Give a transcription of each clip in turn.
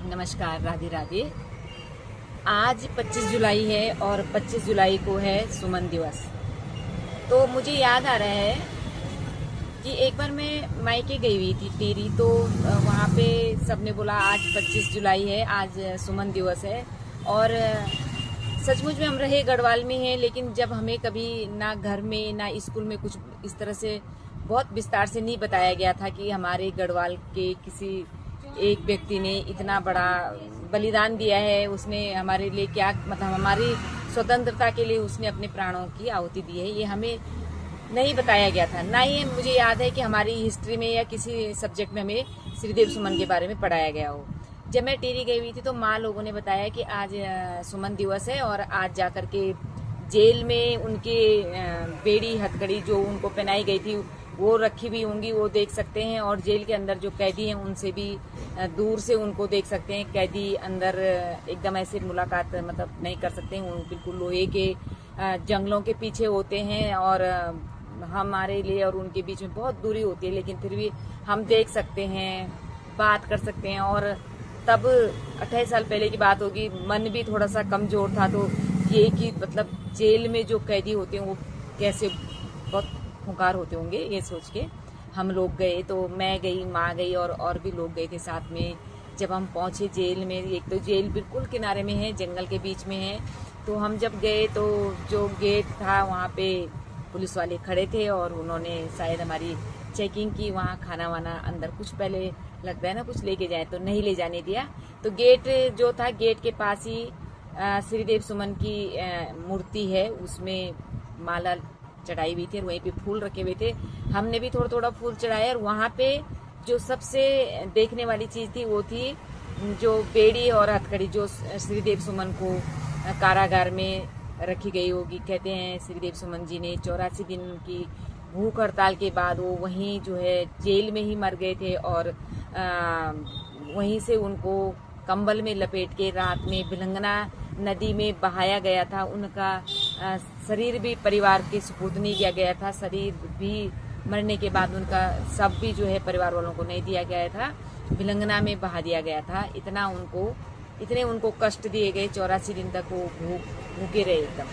नमस्कार, राधे राधे। आज 25 जुलाई है और 25 जुलाई को है सुमन दिवस। तो मुझे याद आ रहा है कि एक बार मैं मायके गई हुई थी टेरी, तो वहाँ पे सबने बोला आज 25 जुलाई है, आज सुमन दिवस है। और सचमुच में हम रहे गढ़वाल में हैं, लेकिन जब हमें कभी ना घर में ना स्कूल में कुछ इस तरह से बहुत विस्तार से नहीं बताया गया था कि हमारे गढ़वाल के किसी एक व्यक्ति ने इतना बड़ा बलिदान दिया है, उसने हमारे लिए क्या मतलब हमारी स्वतंत्रता के लिए उसने अपने प्राणों की आहुति दी है, ये हमें नहीं बताया गया था। ना ही मुझे याद है कि हमारी हिस्ट्री में या किसी सब्जेक्ट में हमें श्रीदेव सुमन के बारे में पढ़ाया गया हो। जब मैं टेरी गई हुई थी तो माँ लोगों ने बताया कि आज सुमन दिवस है और आज जाकर के जेल में उनके बेड़ी हथकड़ी जो उनको पहनाई गई थी वो रखी हुई होंगी, वो देख सकते हैं। और जेल के अंदर जो कैदी हैं उनसे भी दूर से उनको देख सकते हैं। कैदी अंदर एकदम ऐसे मुलाकात मतलब नहीं कर सकते हैं, वो बिल्कुल लोहे के जंगलों के पीछे होते हैं और हमारे लिए और उनके बीच में बहुत दूरी होती है, लेकिन फिर भी हम देख सकते हैं, बात कर सकते हैं। और तब 28 साल पहले की बात होगी, मन भी थोड़ा सा कमजोर था, तो ये कि मतलब जेल में जो कैदी होते हैं वो कैसे बहुत खुंखार होते होंगे, ये सोच के हम लोग गए। तो मैं गई, माँ गई और भी लोग गए थे साथ में। जब हम पहुंचे जेल में, एक तो जेल बिल्कुल किनारे में है, जंगल के बीच में है। तो हम जब गए तो जो गेट था वहाँ पे पुलिस वाले खड़े थे और उन्होंने शायद हमारी चेकिंग की। वहाँ खाना वाना अंदर कुछ पहले लगता है ना कुछ लेके जाए, तो नहीं ले जाने दिया। तो गेट जो था, गेट के पास ही श्रीदेव सुमन की मूर्ति है, उसमें माला चढ़ाई हुई थी और वहीं पे फूल रखे हुए थे। हमने भी थोड़ा थोड़ा फूल चढ़ाया। और वहाँ पे जो सबसे देखने वाली चीज थी वो थी जो बेड़ी और हथकड़ी जो श्रीदेव सुमन को कारागार में रखी गई होगी। कहते हैं श्रीदेव सुमन जी ने 84 दिन की भूख हड़ताल के बाद वो वहीं जो है जेल में ही मर गए थे और वहीं से उनको कंबल में लपेट के रात में भिलंगना नदी में बहाया गया था। उनका शरीर भी परिवार के सुपुर्द नहीं किया गया था। शरीर भी मरने के बाद उनका शव भी जो है परिवार वालों को नहीं दिया गया था, भिलंगना में बहा दिया गया था। इतने उनको कष्ट दिए गए, 84 दिन तक वो भूखे रहे एकदम।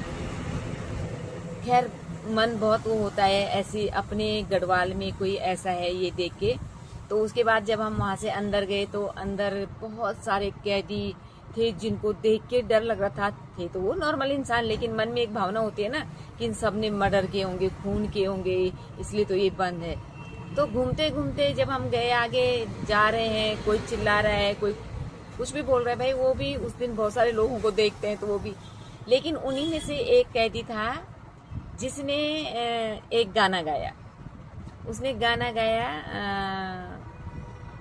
खैर मन बहुत वो होता है ऐसी अपने गढ़वाल में कोई ऐसा है ये देख के। तो उसके बाद जब हम वहां से अंदर गए तो अंदर बहुत सारे कैदी थे जिनको देख के डर लग रहा था। थे तो वो नॉर्मल इंसान, लेकिन मन में एक भावना होती है ना कि इन सब ने मर्डर किए होंगे, खून किए होंगे, इसलिए तो ये बंद है। तो घूमते घूमते जब हम गए, आगे जा रहे हैं, कोई चिल्ला रहा है, कोई कुछ भी बोल रहा है। भाई वो भी उस दिन बहुत सारे लोगों को देखते हैं तो वो भी, लेकिन उन्हीं में से एक कैदी था जिसने एक गाना गाया। उसने गाना गाया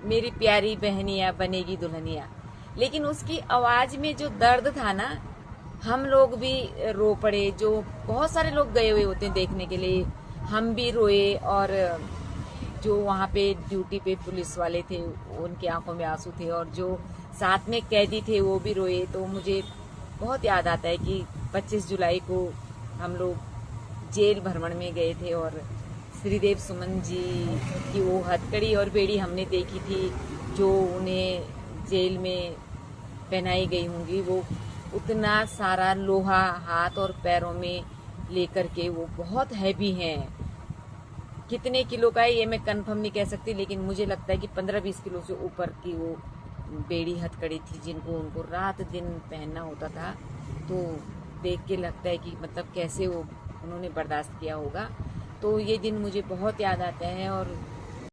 मेरी प्यारी बहनिया बनेगी दुल्हनिया। लेकिन उसकी आवाज में जो दर्द था ना, हम लोग भी रो पड़े। जो बहुत सारे लोग गए हुए होते हैं देखने के लिए, हम भी रोए। और जो वहाँ पे ड्यूटी पे पुलिस वाले थे उनकी आंखों में आंसू थे और जो साथ में कैदी थे वो भी रोए। तो मुझे बहुत याद आता है कि 25 जुलाई को हम लोग जेल भ्रमण में गए थे और श्रीदेव सुमन जी की वो हथकड़ी और बेड़ी हमने देखी थी जो उन्हें जेल में पहनाई गई होंगी। वो उतना सारा लोहा हाथ और पैरों में लेकर के, वो बहुत हैवी हैं। कितने किलो का है ये मैं कंफर्म नहीं कह सकती, लेकिन मुझे लगता है कि 15-20 किलो से ऊपर की वो बेड़ी हथकड़ी थी जिनको उनको रात दिन पहनना होता था। तो देख के लगता है कि मतलब कैसे वो उन्होंने बर्दाश्त किया होगा। तो ये दिन मुझे बहुत याद आता है और